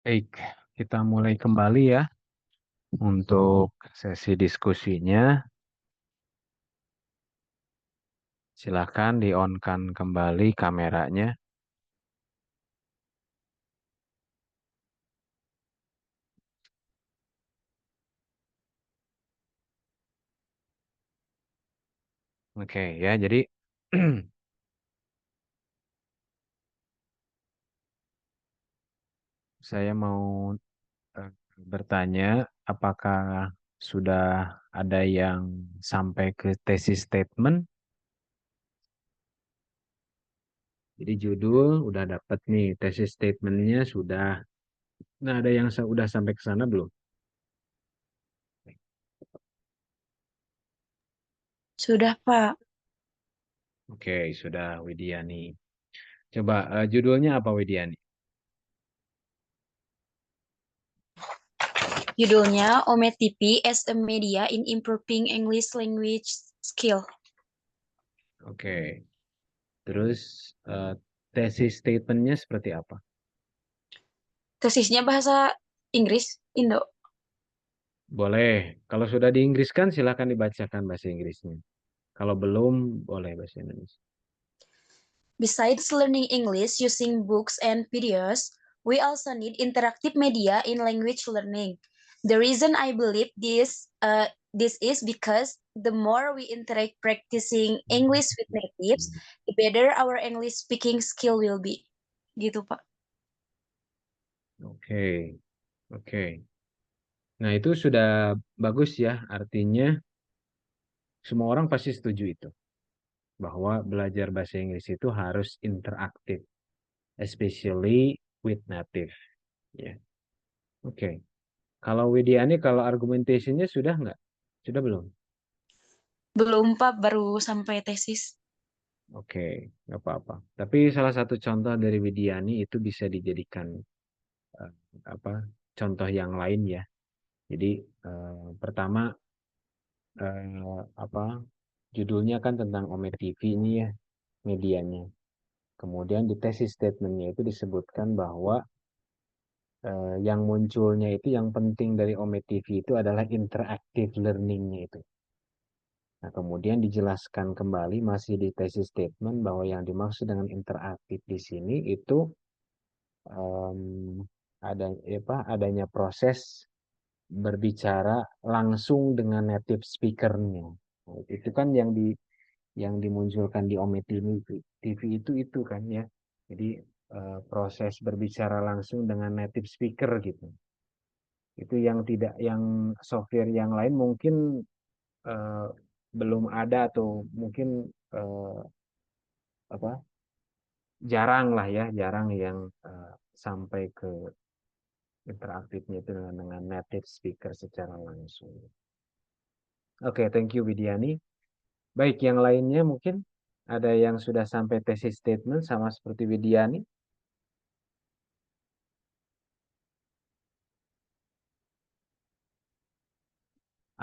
Baik, kita mulai kembali ya untuk sesi diskusinya. Silakan di-on-kan kembali kameranya. Oke ya, jadi saya mau eh, bertanya, apakah sudah ada yang sampai ke tesis statement? Jadi judul udah dapat nih, tesis statementnya sudah. Nah, ada yang udah sampai ke sana belum? Sudah, Pak. Oke, sudah Widiani. Coba judulnya apa Widiani? Judulnya OMTP as a Media in Improving English Language Skill. Oke, terus tesis statementnya seperti apa? Tesisnya bahasa Inggris, Indo. Boleh, kalau sudah di Inggris kan silakan dibacakan bahasa Inggrisnya. Kalau belum, boleh bahasa Indonesia. Besides learning English using books and videos, we also need interactive media in language learning. The reason I believe this is because the more we interact practicing English with natives, the better our English speaking skill will be. Gitu, Pak. Oke, oke. Nah, itu sudah bagus ya, artinya semua orang pasti setuju itu. Bahwa belajar bahasa Inggris itu harus interaktif, especially with native. Ya, oke. Kalau Widiani, kalau argumentasinya sudah nggak? Sudah belum? Belum, Pak, baru sampai tesis. Oke, nggak apa-apa. Tapi salah satu contoh dari Widiani itu bisa dijadikan eh, apa? Contoh yang lain ya. Jadi pertama apa? Judulnya kan tentang Ome TV ini ya, medianya. Kemudian di tesis statementnya itu disebutkan bahwa yang munculnya itu yang penting dari Ome TV itu adalah interactive learningnya itu. Nah, kemudian dijelaskan kembali masih di tesis statement bahwa yang dimaksud dengan interaktif di sini itu em, ada adanya proses berbicara langsung dengan native speaker-nya. Nah, itu kan yang dimunculkan di Ome TV itu kan ya. Jadi proses berbicara langsung dengan native speaker gitu. Itu yang tidak yang software yang lain mungkin eh, belum ada atau mungkin eh, apa jarang lah ya, jarang yang sampai ke interaktifnya itu dengan native speaker secara langsung. Oke, thank you Widiani. Baik, yang lainnya mungkin ada yang sudah sampai tesis statement sama seperti Widiani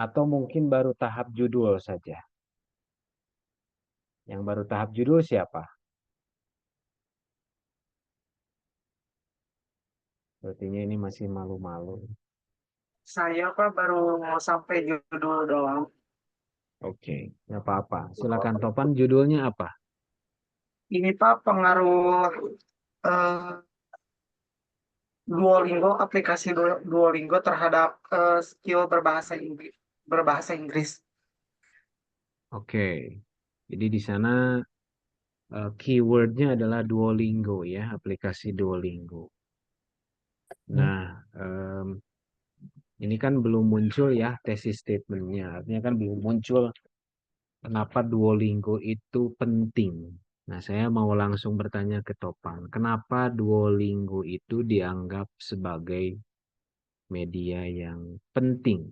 atau mungkin baru tahap judul saja. Yang baru tahap judul siapa? Sepertinya ini masih malu-malu. Saya Pak baru mau sampai judul doang. Oke, nggak apa-apa. Silakan Topan, judulnya apa? Ini Pak pengaruh eh, Duolingo, aplikasi Duolingo terhadap skill berbahasa Inggris. Oke, jadi di sana keywordnya adalah Duolingo ya, aplikasi Duolingo. Nah, ini kan belum muncul ya tesis statementnya, artinya kan belum muncul kenapa Duolingo itu penting. Nah, saya mau langsung bertanya ke Topan, kenapa Duolingo itu dianggap sebagai media yang penting?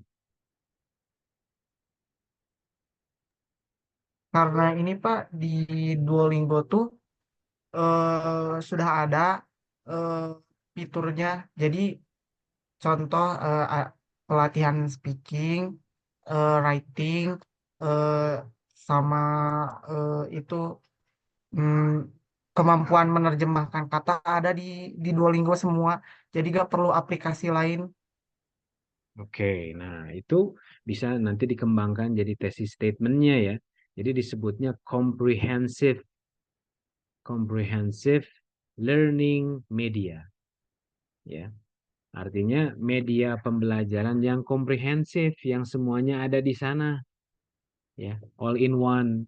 Karena ini Pak di Duolingo tuh sudah ada eh, fiturnya. Jadi contoh pelatihan speaking, writing, eh, sama itu mm, kemampuan menerjemahkan kata ada di Duolingo semua. Jadi gak perlu aplikasi lain. Oke, nah itu bisa nanti dikembangkan jadi tesis statementnya ya. Jadi disebutnya comprehensive learning media. Ya, artinya media pembelajaran yang komprehensif, yang semuanya ada di sana. Ya, all in one.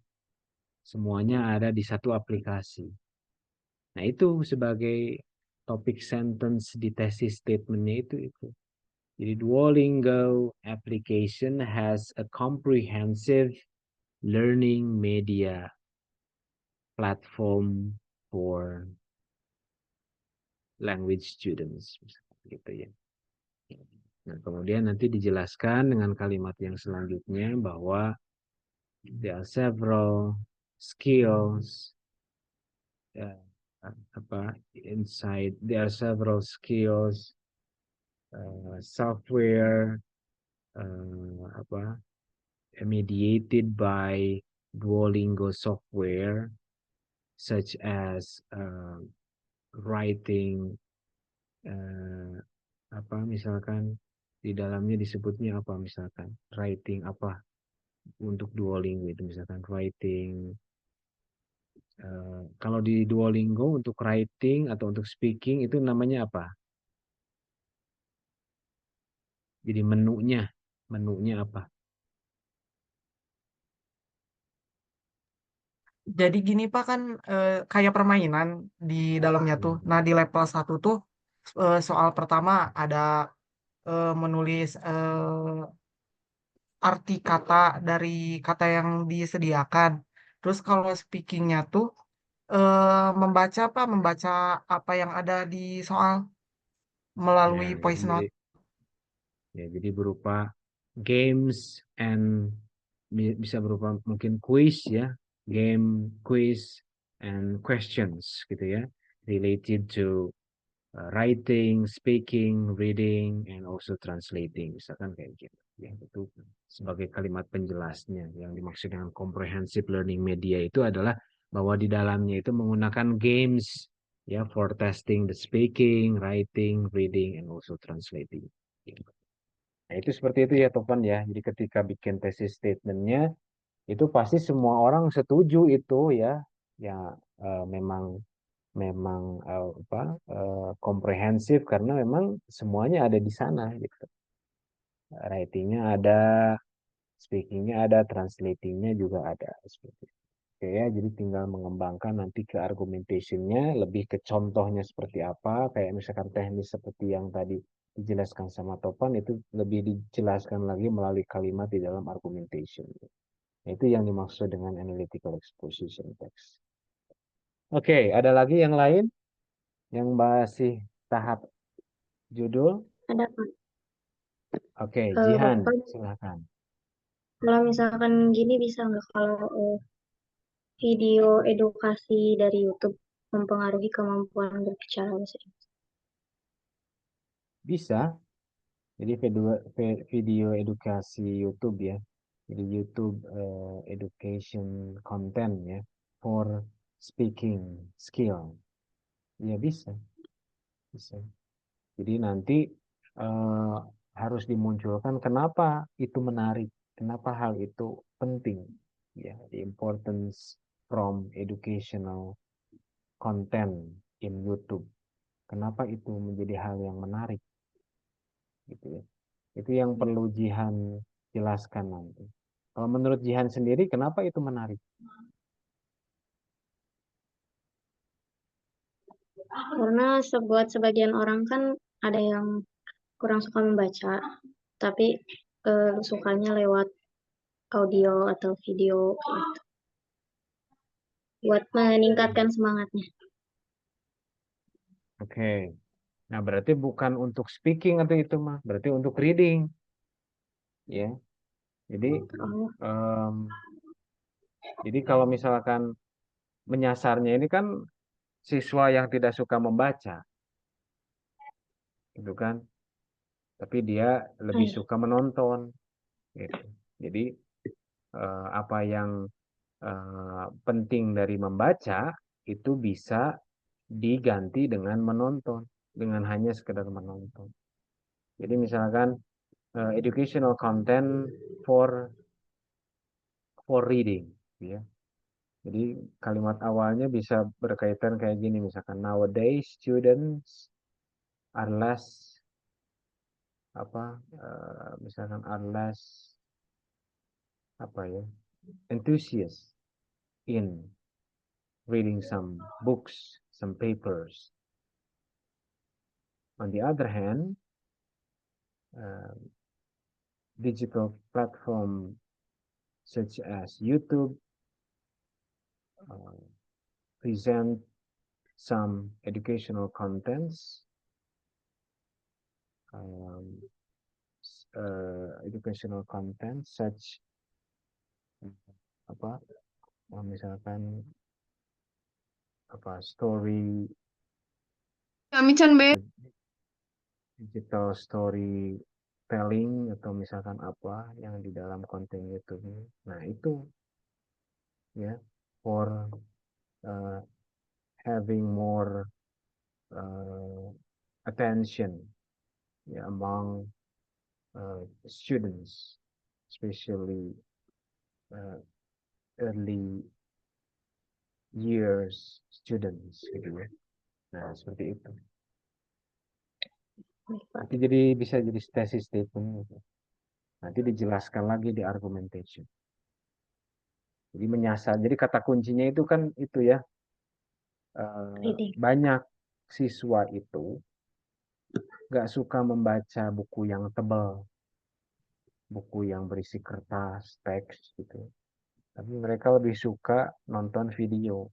Semuanya ada di satu aplikasi. Nah, itu sebagai topik sentence di tesis statementnya itu. Jadi Duolingo application has a comprehensive learning media platform for language students. Gitu ya. Nah, kemudian nanti dijelaskan dengan kalimat yang selanjutnya bahwa there are several skills uh, inside. There are several skills, software, mediated by Duolingo software, such as writing, misalkan di dalamnya disebutnya apa, misalkan writing apa untuk Duolingo itu, misalkan writing. Kalau di Duolingo untuk writing atau untuk speaking itu namanya apa? Jadi menunya apa? Jadi gini Pak kan kayak permainan di dalamnya tuh. Nah di level 1 tuh soal pertama ada menulis arti kata dari kata yang disediakan. Terus kalau speakingnya tuh membaca apa yang ada di soal melalui Ya, voice jadi note. jadi berupa games and bisa berupa mungkin quiz ya, game, quiz and questions gitu ya, related to writing, speaking, reading, and also translating, misalkan kayak gitu. Ya, itu sebagai kalimat penjelasnya. Yang dimaksud dengan comprehensive learning media itu adalah bahwa di dalamnya itu menggunakan games ya for testing the speaking, writing, reading, and also translating. Nah, itu seperti itu ya Topan ya. Jadi ketika bikin tesis statementnya itu pasti semua orang setuju itu ya. Ya memang memang komprehensif karena memang semuanya ada di sana gitu. Writingnya ada, speakingnya ada, translatingnya juga ada seperti itu. Oke ya, jadi tinggal mengembangkan nanti ke argumentationnya, lebih ke contohnya seperti apa, kayak misalkan teknis seperti yang tadi dijelaskan sama Topan itu lebih dijelaskan lagi melalui kalimat di dalam argumentation. Nah, itu yang dimaksud dengan analytical exposition text. Oke, ada lagi yang lain yang masih tahap judul? Ada Pak. Oke, Jihan, Bapak, silakan. kalau misalkan gini bisa nggak kalau video edukasi dari YouTube mempengaruhi kemampuan berbicara bahasa Inggris? Bisa. Jadi video edukasi YouTube ya. Jadi YouTube education content ya for speaking skill. Ya bisa, bisa. Jadi nanti eh, harus dimunculkan kenapa itu menarik, kenapa hal itu penting. Ya, the importance from educational content in YouTube. Kenapa itu menjadi hal yang menarik, gitu ya. Itu yang perlu Jihan jelaskan nanti. Kalau menurut Jihan sendiri, kenapa itu menarik? Karena buat sebagian orang kan ada yang kurang suka membaca, tapi sukanya lewat audio atau video gitu, buat meningkatkan semangatnya. Oke. Nah, berarti bukan untuk speaking atau itu mah, berarti untuk reading. Ya. Jadi Oh, em, jadi kalau misalkan menyasarnya ini kan siswa yang tidak suka membaca, gitu kan? Tapi dia lebih iya. suka menonton, gitu. Jadi apa yang penting dari membaca itu bisa diganti dengan menonton, dengan hanya sekedar menonton. Jadi misalkan educational content for reading, ya. Jadi kalimat awalnya bisa berkaitan kayak gini, misalkan nowadays students are less misalkan are less enthusiast in reading some books, some papers. On the other hand, digital platform such as YouTube present some educational contents, such misalkan story, digital storytelling, atau misalkan apa yang di dalam konten YouTube. Nah itu ya, for having more attention among students, especially early years students gitu ya. Nah seperti itu. Nanti bisa jadi thesis statement gitu. Nanti dijelaskan lagi di argumentation. Jadi menyasar. Jadi kata kuncinya itu kan itu ya. Banyak siswa itu nggak suka membaca buku yang tebal, buku yang berisi kertas, teks gitu. Tapi mereka lebih suka nonton video.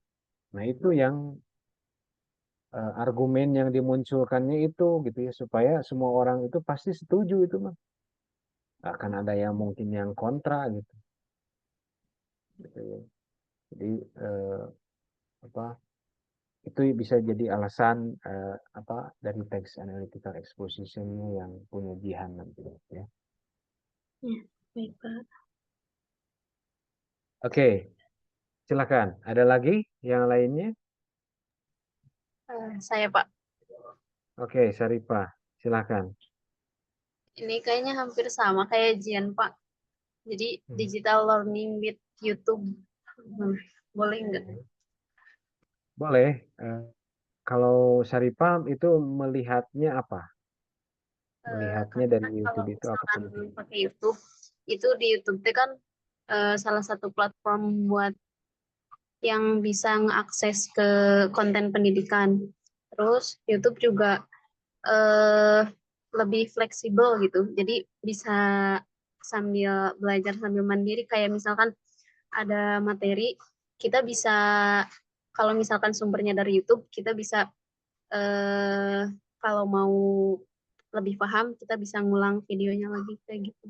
Nah itu yang argumen yang dimunculkannya itu gitu ya, supaya semua orang itu pasti setuju itu mah. Akan ada yang mungkin yang kontra gitu. Gitu ya. Jadi itu bisa jadi alasan dari text analytical exposition yang punya Jihan nanti ya. Ya, baik Pak. Oke, silakan. Ada lagi yang lainnya? Saya Pak. Oke, Saripah, silakan. Ini kayaknya hampir sama kayak Jian Pak. Jadi digital learning with YouTube. Boleh nggak? Boleh. Kalau Saripah itu melihatnya apa? Melihatnya dari YouTube itu apa? Kalau pakai YouTube, itu di YouTube itu kan salah satu platform buat yang bisa mengakses ke konten pendidikan. Terus YouTube juga lebih fleksibel gitu. Jadi bisa sambil belajar sambil mandiri. Kayak misalkan ada materi, kita bisa kalau misalkan sumbernya dari YouTube, kita bisa kalau mau lebih paham, kita bisa ngulang videonya lagi kayak gitu.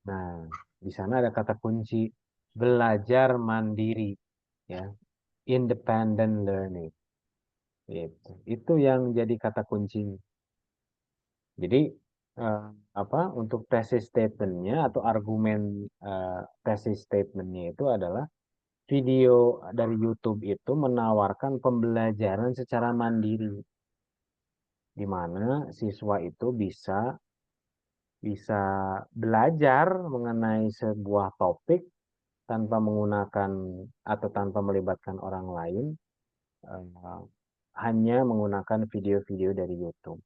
Nah, di sana ada kata kunci belajar mandiri, ya, independent learning. Itu yang jadi kata kunci. Jadi untuk thesis statement-nya atau argumen thesis statement-nya itu adalah video dari YouTube itu menawarkan pembelajaran secara mandiri, di mana siswa itu bisa belajar mengenai sebuah topik tanpa menggunakan atau tanpa melibatkan orang lain, hanya menggunakan video-video dari YouTube.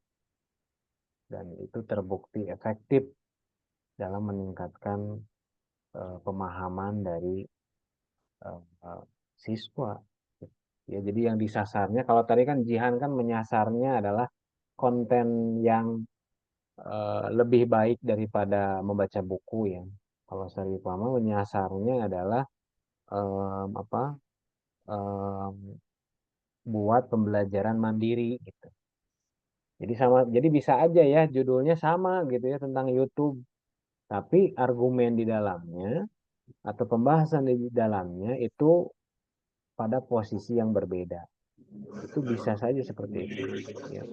Dan itu terbukti efektif dalam meningkatkan pemahaman dari siswa. Ya, jadi yang disasarnya, kalau tadi kan Jihan kan menyasarnya adalah konten yang lebih baik daripada membaca buku ya. Kalau Saripah menyasarnya adalah buat pembelajaran mandiri gitu. Jadi bisa aja ya judulnya sama gitu ya tentang YouTube, tapi argumen di dalamnya atau pembahasan di dalamnya itu pada posisi yang berbeda. Itu bisa saja seperti itu. Ya.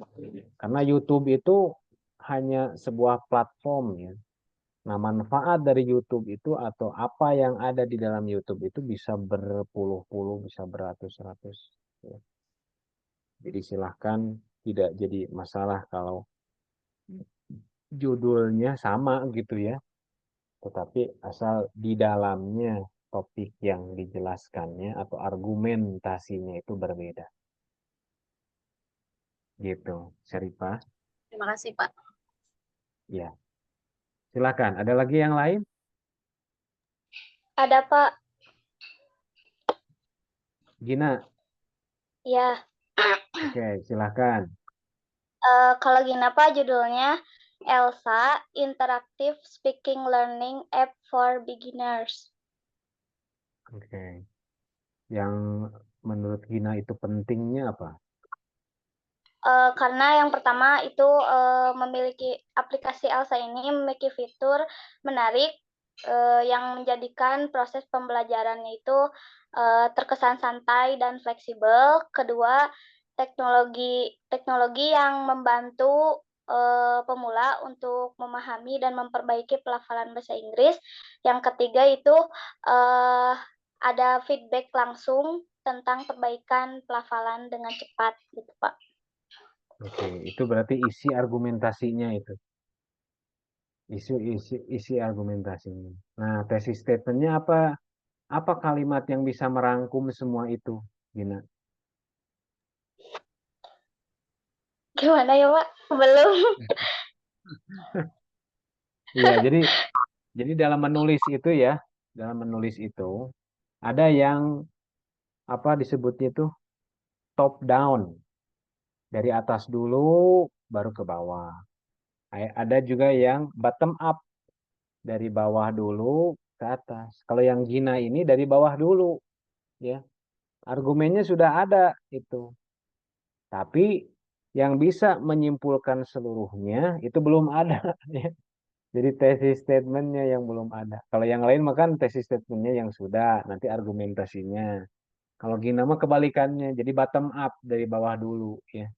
Karena YouTube itu hanya sebuah platform ya. Nah, manfaat dari YouTube itu atau apa yang ada di dalam YouTube itu bisa berpuluh-puluh, bisa beratus-ratus Ya. Jadi silahkan, tidak jadi masalah kalau judulnya sama gitu ya. Tetapi asal di dalamnya topik yang dijelaskannya atau argumentasinya itu berbeda. Gitu, Syarifah. Terima kasih, Pak. Ya, silakan. Ada lagi yang lain? Ada, Pak. Gina, Ya, oke, silakan. kalau gini Pak judulnya Elsa Interactive Speaking Learning App for Beginners. Oke. Yang menurut Gina itu pentingnya apa? Karena yang pertama itu memiliki aplikasi Elsa ini memiliki fitur menarik yang menjadikan proses pembelajarannya itu terkesan santai dan fleksibel. Kedua, teknologi yang membantu pemula untuk memahami dan memperbaiki pelafalan bahasa Inggris. Yang ketiga itu ada feedback langsung tentang perbaikan pelafalan dengan cepat, gitu Pak. Oke, itu berarti isi argumentasinya itu. Isi argumentasinya. Nah, tesis statementnya apa? Apa kalimat yang bisa merangkum semua itu, Gina? Gimana ya Pak? Belum. Iya, jadi dalam menulis itu ya, dalam menulis itu ada yang apa disebutnya itu top down, dari atas dulu baru ke bawah. Ada juga yang bottom up, dari bawah dulu ke atas. Kalau yang Gina ini dari bawah dulu, ya. Argumennya sudah ada itu. Tapi yang bisa menyimpulkan seluruhnya itu belum ada. Ya. Jadi tesis statementnya yang belum ada. Kalau yang lain makan tesis statementnya yang sudah, nanti argumentasinya. Kalau Gina mah kebalikannya, jadi bottom up dari bawah dulu ya.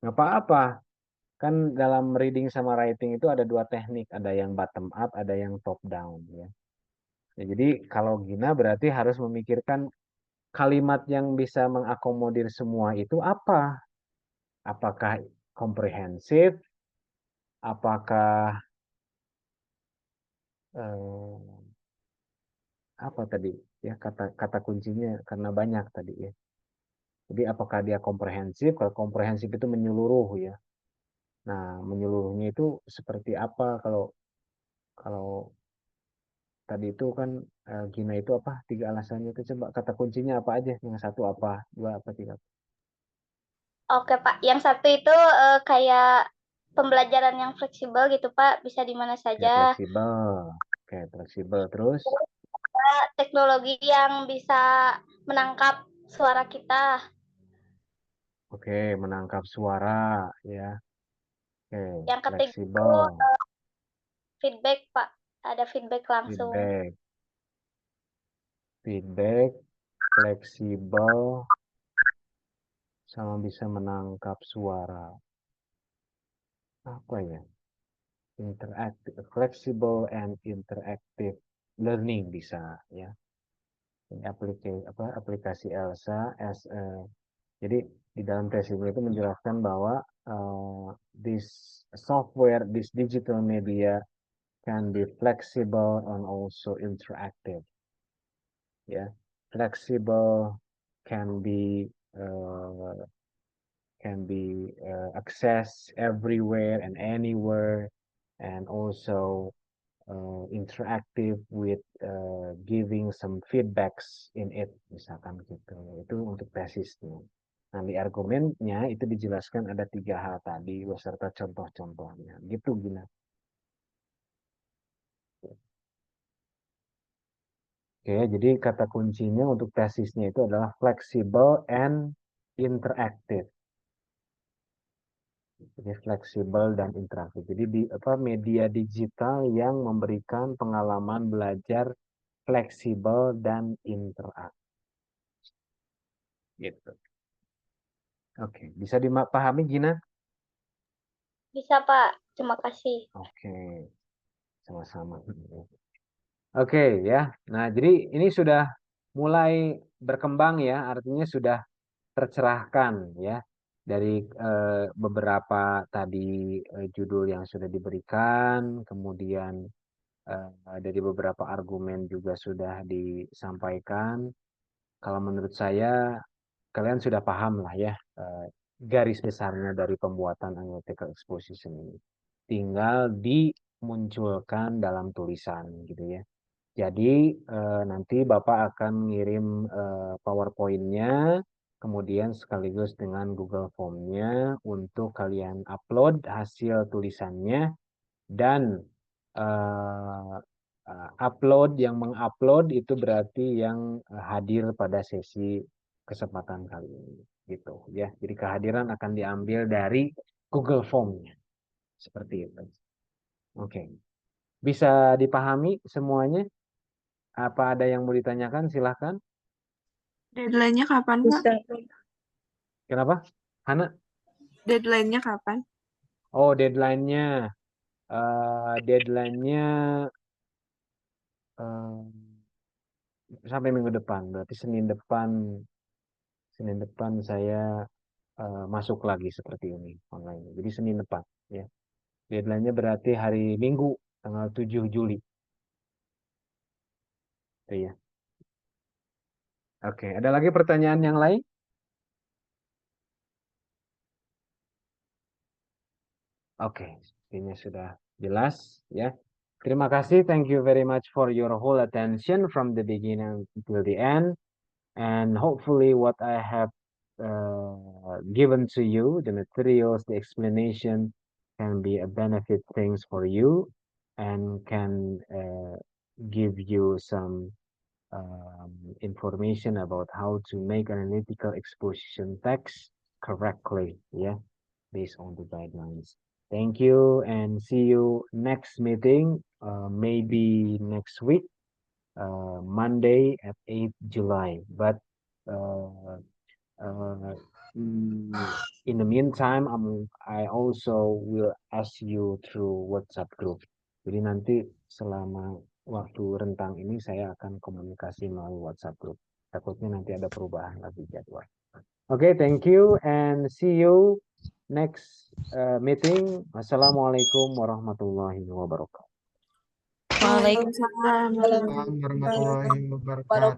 Nggak apa-apa, kan dalam reading sama writing itu ada dua teknik, ada yang bottom up, ada yang top down ya. Ya, jadi kalau Gina berarti harus memikirkan kalimat yang bisa mengakomodir semua itu apa? Apakah komprehensif? Apakah apa tadi ya, kata kuncinya karena banyak tadi ya. Jadi apakah dia komprehensif? Kalau komprehensif itu menyeluruh ya. Nah, menyeluruhnya itu seperti apa? Kalau kalau tadi itu kan Gina itu apa? Tiga alasannya itu, coba kata kuncinya apa aja? Yang satu apa? Dua apa? Tiga? Oke Pak, yang satu itu kayak pembelajaran yang fleksibel gitu Pak, bisa di mana Ya, saja. fleksibel. Oke, fleksibel terus. Teknologi yang bisa menangkap suara kita. Oke, menangkap suara ya. Oke, Yang ketiga itu fleksibel. feedback Pak, ada feedback langsung. Feedback. Feedback, fleksibel, sama bisa menangkap suara. Apa ya? Interactive, flexible and interactive learning bisa ya. Ini aplikasi Elsa jadi di dalam testimoni itu menjelaskan bahwa this software, this digital media can be flexible and also interactive. Ya, flexible can be accessed everywhere and anywhere, and also interactive with giving some feedbacks in it, misalkan gitu. Itu untuk tesisnya. Nah, di argumennya itu dijelaskan ada 3 hal tadi beserta contoh-contohnya. Gitu Gina. Oke, jadi kata kuncinya untuk tesisnya itu adalah flexible and interactive. Jadi fleksibel dan interaktif. Jadi media digital yang memberikan pengalaman belajar fleksibel dan interaktif. Gitu. Oke, bisa dipahami Gina? Bisa Pak, terima kasih. Oke, sama-sama. Oke ya. Nah, jadi ini sudah mulai berkembang ya, artinya sudah tercerahkan ya dari beberapa tadi judul yang sudah diberikan, kemudian dari beberapa argumen juga sudah disampaikan. Kalau menurut saya kalian sudah paham lah ya garis besarnya dari pembuatan analytical exposition ini. Tinggal dimunculkan dalam tulisan gitu ya. Jadi nanti Bapak akan ngirim PowerPoint-nya, kemudian sekaligus dengan Google Form-nya untuk kalian upload hasil tulisannya dan upload yang mengupload itu berarti yang hadir pada sesi kesempatan kali ini gitu ya. Jadi kehadiran akan diambil dari Google Form-nya seperti itu. Oke. Bisa dipahami semuanya? Apa ada yang mau ditanyakan? Silahkan. Deadline-nya kapan, Pak? Kenapa? Hana? Deadline-nya kapan? Oh, deadline-nya. Deadline-nya sampai minggu depan. Berarti Senin depan saya masuk lagi seperti ini online. Jadi Senin depan ya. Deadline-nya berarti hari Minggu tanggal 7 Juli. Itu ya. Oke, ada lagi pertanyaan yang lain? Oke, ini sudah jelas ya. Terima kasih. Thank you very much for your whole attention from the beginning until the end. And hopefully what I have given to you, the materials, the explanation can be a benefit things for you and can give you some information about how to make analytical exposition text correctly, yeah, based on the guidelines. Thank you and see you next meeting, maybe next week, Monday at 8 July. But in the meantime, I also will ask you through WhatsApp group. Jadi nanti selama waktu rentang ini saya akan komunikasi melalui WhatsApp group. Takutnya nanti ada perubahan lagi jadwal. Oke, thank you and see you next meeting. Wassalamualaikum warahmatullahi wabarakatuh. Waalaikumsalam. Warahmatullahi wabarakatuh.